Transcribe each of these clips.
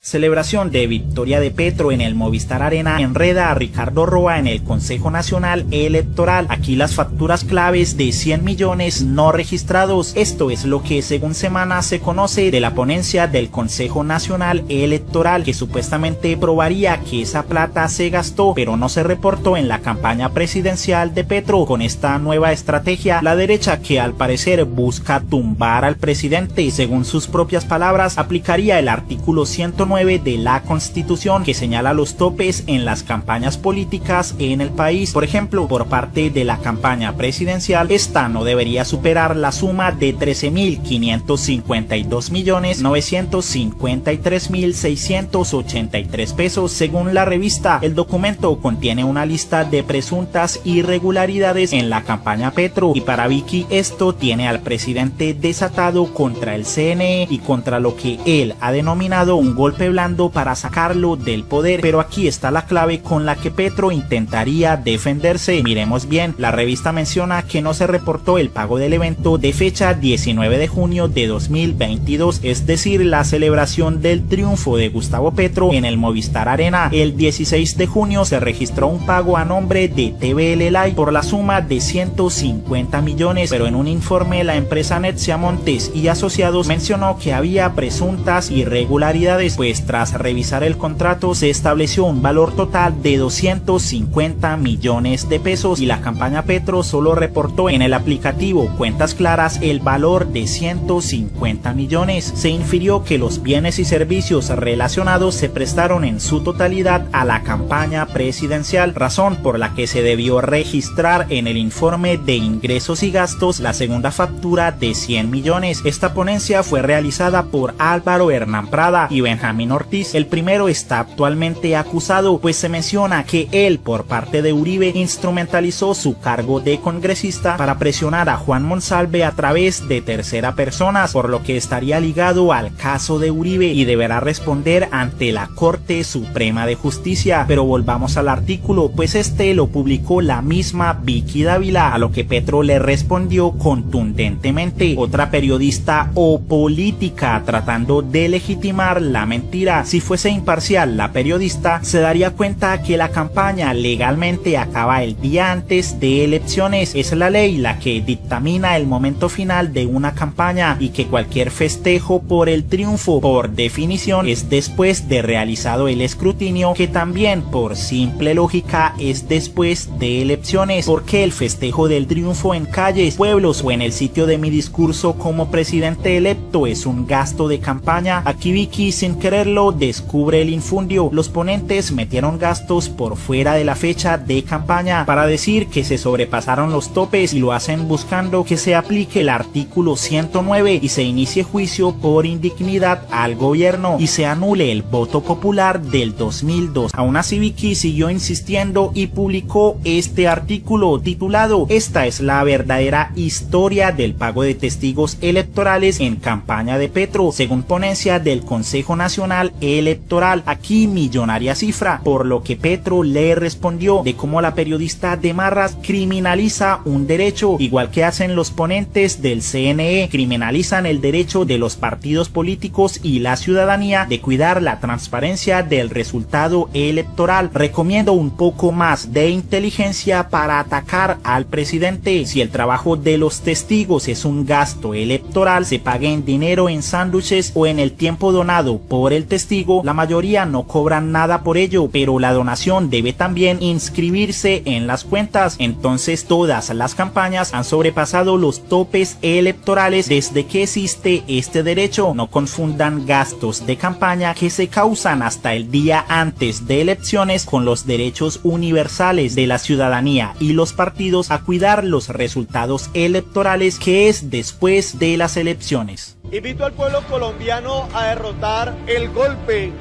Celebración de victoria de Petro en el Movistar Arena enreda a Ricardo Roa en el Consejo Nacional Electoral. Aquí las facturas claves de 100 millones no registrados. Esto es lo que según Semana se conoce de la ponencia del Consejo Nacional Electoral, que supuestamente probaría que esa plata se gastó, pero no se reportó en la campaña presidencial de Petro. Con esta nueva estrategia, la derecha, que al parecer busca tumbar al presidente, según sus propias palabras, aplicaría el artículo 109 de la Constitución, que señala los topes en las campañas políticas en el país. Por ejemplo, por parte de la campaña presidencial, esta no debería superar la suma de 13.552.953.683 pesos, según la revista. El documento contiene una lista de presuntas irregularidades en la campaña Petro, y para Vicky esto tiene al presidente desatado contra el CNE y contra lo que él ha denominado un golpe blando para sacarlo del poder. Pero aquí está la clave con la que Petro intentaría defenderse. Miremos bien, la revista menciona que no se reportó el pago del evento de fecha 19 de junio de 2022, es decir, la celebración del triunfo de Gustavo Petro en el Movistar Arena. El 16 de junio se registró un pago a nombre de TVL Live por la suma de 150 millones, pero en un informe la empresa Netsia Montes y Asociados mencionó que había presuntas irregularidades, pues tras revisar el contrato se estableció un valor total de 250 millones de pesos y la campaña Petro solo reportó en el aplicativo Cuentas Claras el valor de 150 millones. Se infirió que los bienes y servicios relacionados se prestaron en su totalidad a la campaña presidencial, razón por la que se debió registrar en el informe de ingresos y gastos la segunda factura de 100 millones. Esta ponencia fue realizada por Álvaro Hernán Prada y Benjamín Ortiz. El primero está actualmente acusado, pues se menciona que él, por parte de Uribe, instrumentalizó su cargo de congresista para presionar a Juan Monsalve a través de tercera persona, por lo que estaría ligado al caso de Uribe y deberá responder ante la Corte Suprema de Justicia. Pero volvamos al artículo, pues este lo publicó la misma Vicky Dávila, a lo que Petro le respondió contundentemente: otra periodista o política tratando de legitimar la mentira. Si fuese imparcial la periodista, se daría cuenta que la campaña legalmente acaba el día antes de elecciones. Es la ley la que dictamina el momento final de una campaña y que cualquier festejo por el triunfo, por definición, es después de realizado el escrutinio, que también por simple lógica es después de elecciones. Porque el festejo del triunfo en calles, pueblos o en el sitio de mi discurso como presidente electo es un gasto de campaña. Aquí Vicky, sin quererlo, descubre el infundio. Los ponentes metieron gastos por fuera de la fecha de campaña para decir que se sobrepasaron los topes, y lo hacen buscando que se aplique el artículo 109 y se inicie juicio por indignidad al gobierno y se anule el voto popular del 2002. Aún así, Vicky siguió insistiendo y publicó este artículo titulado "Esta es la verdadera historia del pago de testigos electorales en campaña de Petro, según ponencia del Consejo Nacional Electoral". Aquí millonaria cifra, por lo que Petro le respondió de cómo la periodista de Marras criminaliza un derecho, igual que hacen los ponentes del CNE, criminalizan el derecho de los partidos políticos y la ciudadanía de cuidar la transparencia del resultado electoral. Recomiendo un poco más de inteligencia para atacar al presidente. Si el trabajo de los testigos es un gasto electoral, se pague en dinero, en sándwiches o en el tiempo donado por el testigo. La mayoría no cobran nada por ello, pero la donación debe también inscribirse en las cuentas. Entonces todas las campañas han sobrepasado los topes electorales desde que existe este derecho. No confundan gastos de campaña que se causan hasta el día antes de elecciones con los derechos universales de la ciudadanía y los partidos a cuidar los resultados electorales, que es después de las elecciones. Invito al pueblo colombiano a derrotar el golpe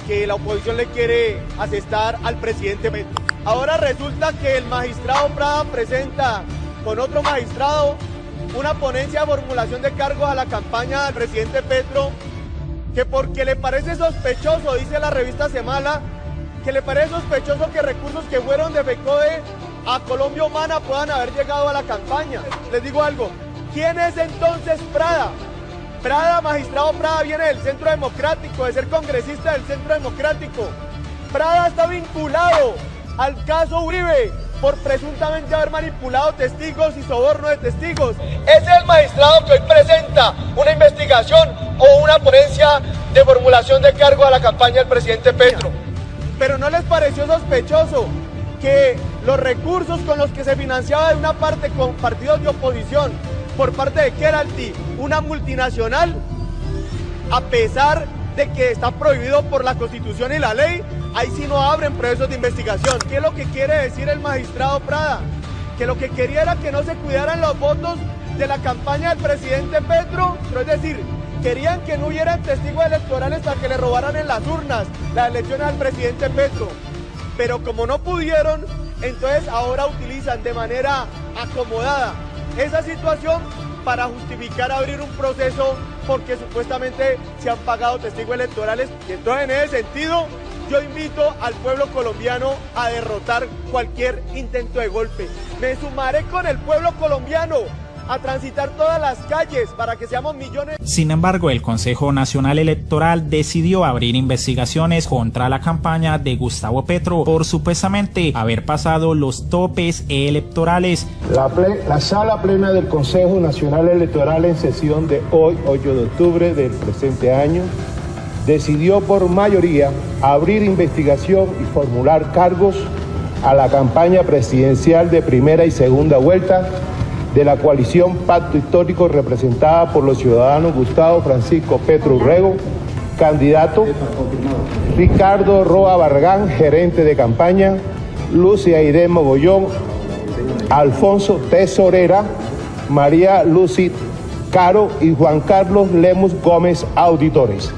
que la oposición le quiere asestar al presidente Petro. Ahora resulta que el magistrado Prada presenta con otro magistrado una ponencia de formulación de cargos a la campaña del presidente Petro, que porque le parece sospechoso, dice la revista Semana, que le parece sospechoso que recursos que fueron de FECODE a Colombia Humana puedan haber llegado a la campaña. Les digo algo, ¿quién es entonces Prada? Prada, magistrado Prada, viene del Centro Democrático, de ser congresista del Centro Democrático. Prada está vinculado al caso Uribe por presuntamente haber manipulado testigos y soborno de testigos. Ese es el magistrado que hoy presenta una investigación o una ponencia de formulación de cargo a la campaña del presidente Petro. Pero ¿no les pareció sospechoso que los recursos con los que se financiaba de una parte con partidos de oposición por parte de Keralty, una multinacional, a pesar de que está prohibido por la Constitución y la ley, ahí sí no abren procesos de investigación? ¿Qué es lo que quiere decir el magistrado Prada? Que lo que quería era que no se cuidaran los votos de la campaña del presidente Petro, pero es decir, querían que no hubieran testigos electorales para que le robaran en las urnas las elecciones al presidente Petro. Pero como no pudieron, entonces ahora utilizan de manera acomodada esa situación para justificar abrir un proceso porque supuestamente se han pagado testigos electorales. Y entonces en ese sentido yo invito al pueblo colombiano a derrotar cualquier intento de golpe. Me sumaré con el pueblo colombiano a transitar todas las calles para que seamos millones. Sin embargo, el Consejo Nacional Electoral decidió abrir investigaciones contra la campaña de Gustavo Petro por supuestamente haber pasado los topes electorales. La sala plena del Consejo Nacional Electoral en sesión de hoy, 8 de octubre del presente año, decidió por mayoría abrir investigación y formular cargos a la campaña presidencial de primera y segunda vuelta de la coalición Pacto Histórico representada por los ciudadanos Gustavo Francisco Petro Urrego, candidato, Ricardo Roa Barragán, gerente de campaña, Lucia Aide Mogollón, Alfonso Tesorera, María Lucy Caro y Juan Carlos Lemus Gómez, auditores,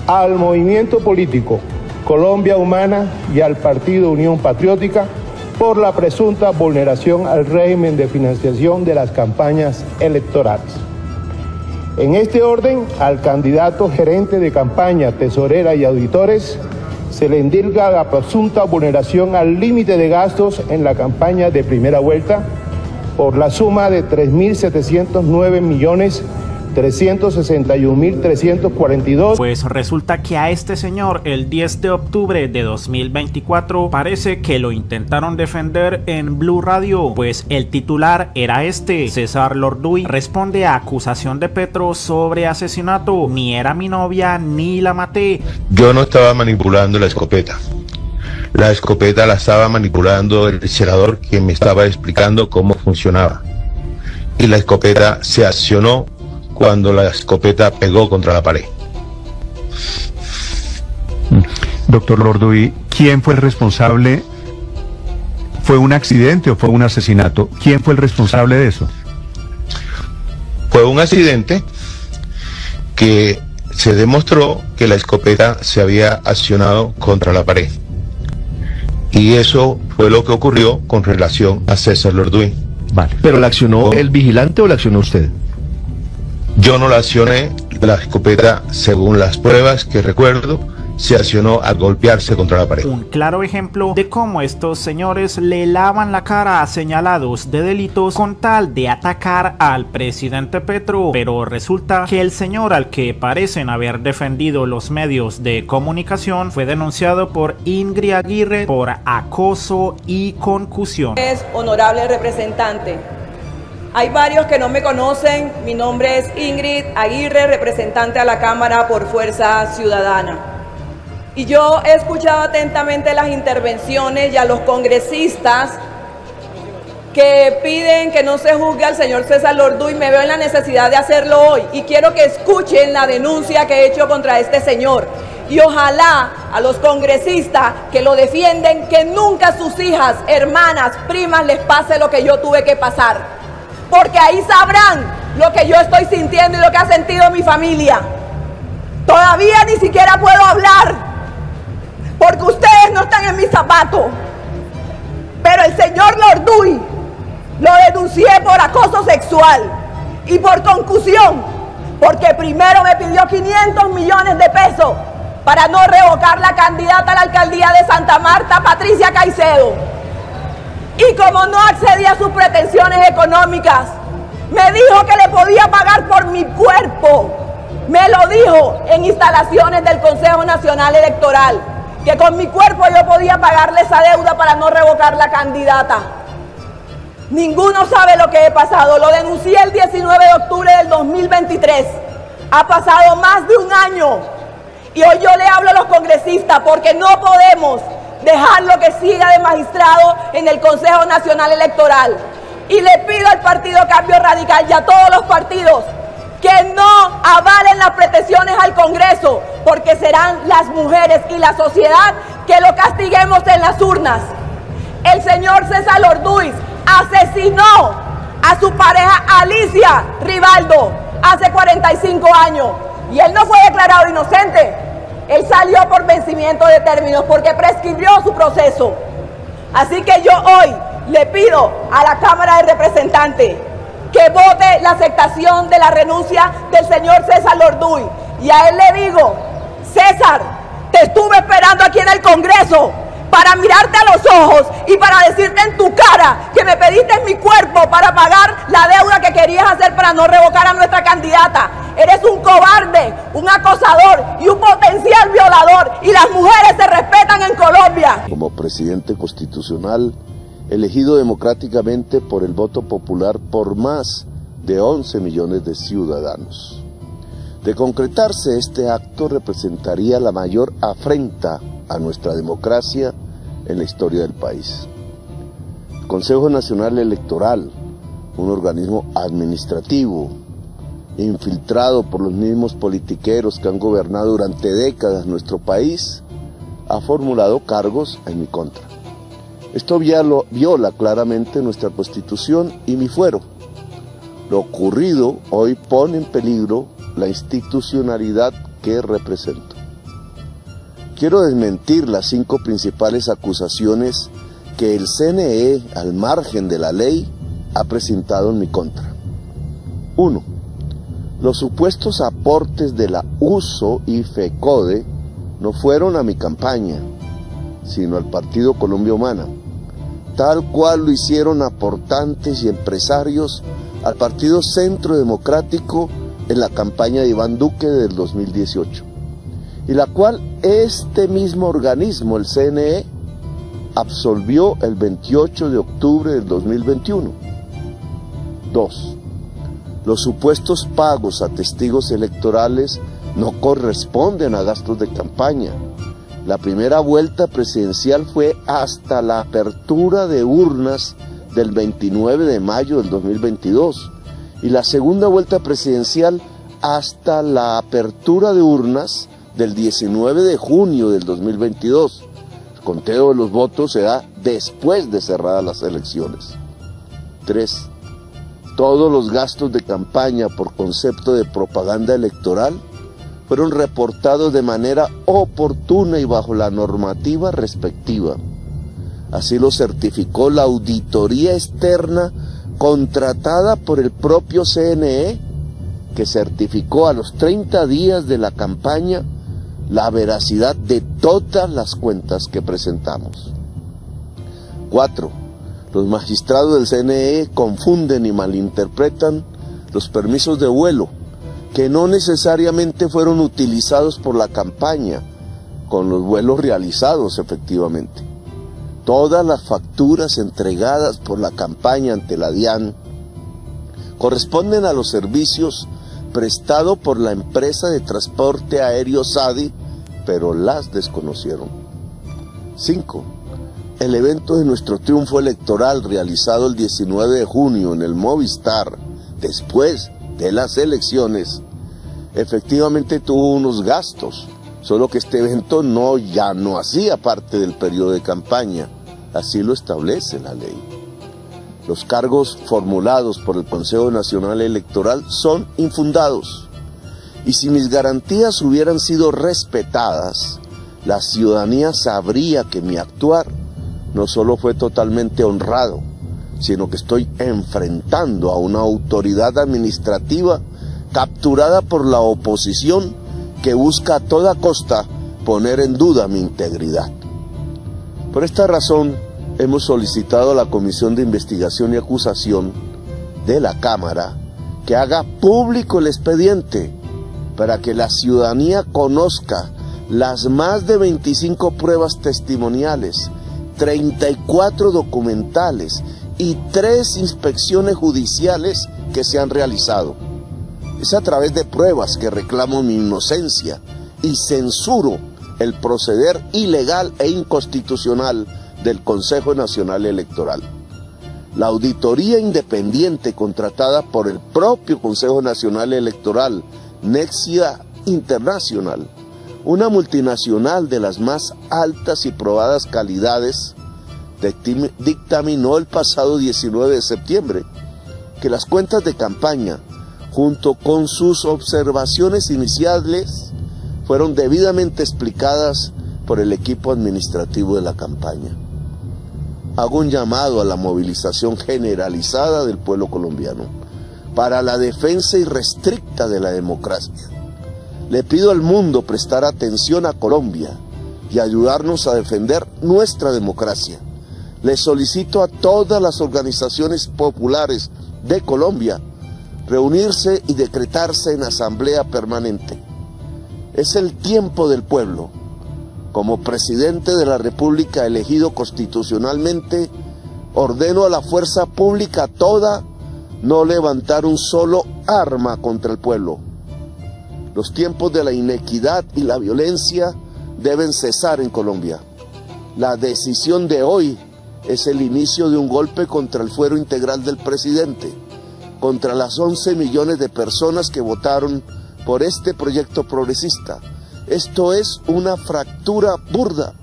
al movimiento político Colombia Humana y al partido Unión Patriótica por la presunta vulneración al régimen de financiación de las campañas electorales. En este orden, al candidato gerente de campaña, tesorera y auditores, se le indilga la presunta vulneración al límite de gastos en la campaña de primera vuelta por la suma de 3.709.361.342. Pues resulta que a este señor el 10 de octubre de 2024 parece que lo intentaron defender en Blue Radio, pues el titular era este: César Lorduy responde a acusación de Petro sobre asesinato, ni era mi novia ni la maté. Yo no estaba manipulando la escopeta. La escopeta la estaba manipulando el senador que me estaba explicando cómo funcionaba. Y la escopeta se accionó cuando la escopeta pegó contra la pared. Doctor Lorduy, ¿quién fue el responsable? ¿Fue un accidente o fue un asesinato? ¿Quién fue el responsable de eso? Fue un accidente que se demostró que la escopeta se había accionado contra la pared. Y eso fue lo que ocurrió con relación a César Lorduy. Vale. ¿Pero la accionó el vigilante o la accionó usted? Yo no la accioné, la escopeta, según las pruebas que recuerdo, se accionó al golpearse contra la pared. Un claro ejemplo de cómo estos señores le lavan la cara a señalados de delitos con tal de atacar al presidente Petro. Pero resulta que el señor al que parecen haber defendido los medios de comunicación fue denunciado por Ingrid Aguirre por acoso y concusión. Honorable representante, hay varios que no me conocen. Mi nombre es Ingrid Aguirre, representante a la Cámara por Fuerza Ciudadana. Y yo he escuchado atentamente las intervenciones y a los congresistas que piden que no se juzgue al señor César Lorduy. Me veo en la necesidad de hacerlo hoy y quiero que escuchen la denuncia que he hecho contra este señor. Y ojalá a los congresistas que lo defienden, que nunca a sus hijas, hermanas, primas les pase lo que yo tuve que pasar. Porque ahí sabrán lo que yo estoy sintiendo y lo que ha sentido mi familia. Todavía ni siquiera puedo hablar, porque ustedes no están en mis zapatos. Pero el señor Lorduy lo denuncié por acoso sexual y por concusión, porque primero me pidió 500 millones de pesos para no revocar la candidata a la alcaldía de Santa Marta, Patricia Caicedo. Y como no accedí a sus pretensiones económicas, me dijo que le podía pagar por mi cuerpo, me lo dijo en instalaciones del Consejo Nacional Electoral, que con mi cuerpo yo podía pagarle esa deuda para no revocar la candidata. Ninguno sabe lo que he pasado. Lo denuncié el 19 de octubre del 2023. Ha pasado más de un año. Y hoy yo le hablo a los congresistas porque no podemos dejarlo que siga de magistrado en el Consejo Nacional Electoral. Y le pido al Partido Cambio Radical y a todos los partidos que no avalen las pretensiones al Congreso, porque serán las mujeres y la sociedad que lo castiguemos en las urnas. El señor César Lorduis asesinó a su pareja Alicia Rivaldo hace 45 años y él no fue declarado inocente. Él salió por vencimiento de términos porque prescribió su proceso. Así que yo hoy le pido a la Cámara de Representantes que vote la aceptación de la renuncia del señor César Lorduis. Y a él le digo: César, te estuve esperando aquí en el Congreso para mirarte a los ojos y para decirte en tu cara que me pediste mi cuerpo para pagar la deuda que querías hacer para no revocar a nuestra candidata. Eres un cobarde, un acosador y un potencial violador, y las mujeres se respetan en Colombia. Como presidente constitucional, elegido democráticamente por el voto popular por más de 11 millones de ciudadanos. De concretarse este acto, representaría la mayor afrenta a nuestra democracia en la historia del país. El Consejo Nacional Electoral, un organismo administrativo, infiltrado por los mismos politiqueros que han gobernado durante décadas nuestro país, ha formulado cargos en mi contra. Esto viola claramente nuestra Constitución y mi fuero. Lo ocurrido hoy pone en peligro la institucionalidad que represento. Quiero desmentir las 5 principales acusaciones que el CNE, al margen de la ley, ha presentado en mi contra. 1. Los supuestos aportes de la USO y FECODE no fueron a mi campaña, sino al Partido Colombia Humana, tal cual lo hicieron aportantes y empresarios al Partido Centro Democrático en la campaña de Iván Duque del 2018, y la cual este mismo organismo, el CNE, absolvió el 28 de octubre del 2021. 2. Los supuestos pagos a testigos electorales no corresponden a gastos de campaña. La primera vuelta presidencial fue hasta la apertura de urnas del 29 de mayo del 2022 y la segunda vuelta presidencial hasta la apertura de urnas del 19 de junio del 2022. El conteo de los votos se da después de cerradas las elecciones. 3. Todos los gastos de campaña por concepto de propaganda electoral fueron reportados de manera oportuna y bajo la normativa respectiva. Así lo certificó la auditoría externa contratada por el propio CNE, que certificó a los 30 días de la campaña la veracidad de todas las cuentas que presentamos. 4. Los magistrados del CNE confunden y malinterpretan los permisos de vuelo, que no necesariamente fueron utilizados por la campaña, con los vuelos realizados efectivamente. Todas las facturas entregadas por la campaña ante la DIAN corresponden a los servicios prestados por la empresa de transporte aéreo SADI, pero las desconocieron. 5. El evento de nuestro triunfo electoral realizado el 19 de junio en el Movistar, después de las elecciones, efectivamente tuvo unos gastos, solo que este evento ya no hacía parte del periodo de campaña, así lo establece la ley. Los cargos formulados por el Consejo Nacional Electoral son infundados, y si mis garantías hubieran sido respetadas, la ciudadanía sabría que mi actuar no solo fue totalmente honrado, sino que estoy enfrentando a una autoridad administrativa capturada por la oposición que busca a toda costa poner en duda mi integridad. Por esta razón, hemos solicitado a la Comisión de Investigación y Acusación de la Cámara que haga público el expediente para que la ciudadanía conozca las más de 25 pruebas testimoniales, 34 documentales y 3 inspecciones judiciales que se han realizado. Es a través de pruebas que reclamo mi inocencia y censuro el proceder ilegal e inconstitucional del Consejo Nacional Electoral. La auditoría independiente contratada por el propio Consejo Nacional Electoral, Nexia International, una multinacional de las más altas y probadas calidades, dictaminó el pasado 19 de septiembre que las cuentas de campaña, junto con sus observaciones iniciales, fueron debidamente explicadas por el equipo administrativo de la campaña. Hago un llamado a la movilización generalizada del pueblo colombiano para la defensa irrestricta de la democracia. Le pido al mundo prestar atención a Colombia y ayudarnos a defender nuestra democracia. Le solicito a todas las organizaciones populares de Colombia reunirse y decretarse en asamblea permanente. Es el tiempo del pueblo. Como presidente de la República elegido constitucionalmente, ordeno a la fuerza pública toda no levantar un solo arma contra el pueblo. Los tiempos de la inequidad y la violencia deben cesar en Colombia. La decisión de hoy es el inicio de un golpe contra el fuero integral del presidente, contra las 11 millones de personas que votaron por este proyecto progresista. Esto es una fractura burda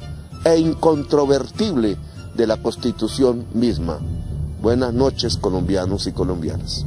e incontrovertible de la Constitución misma. Buenas noches, colombianos y colombianas.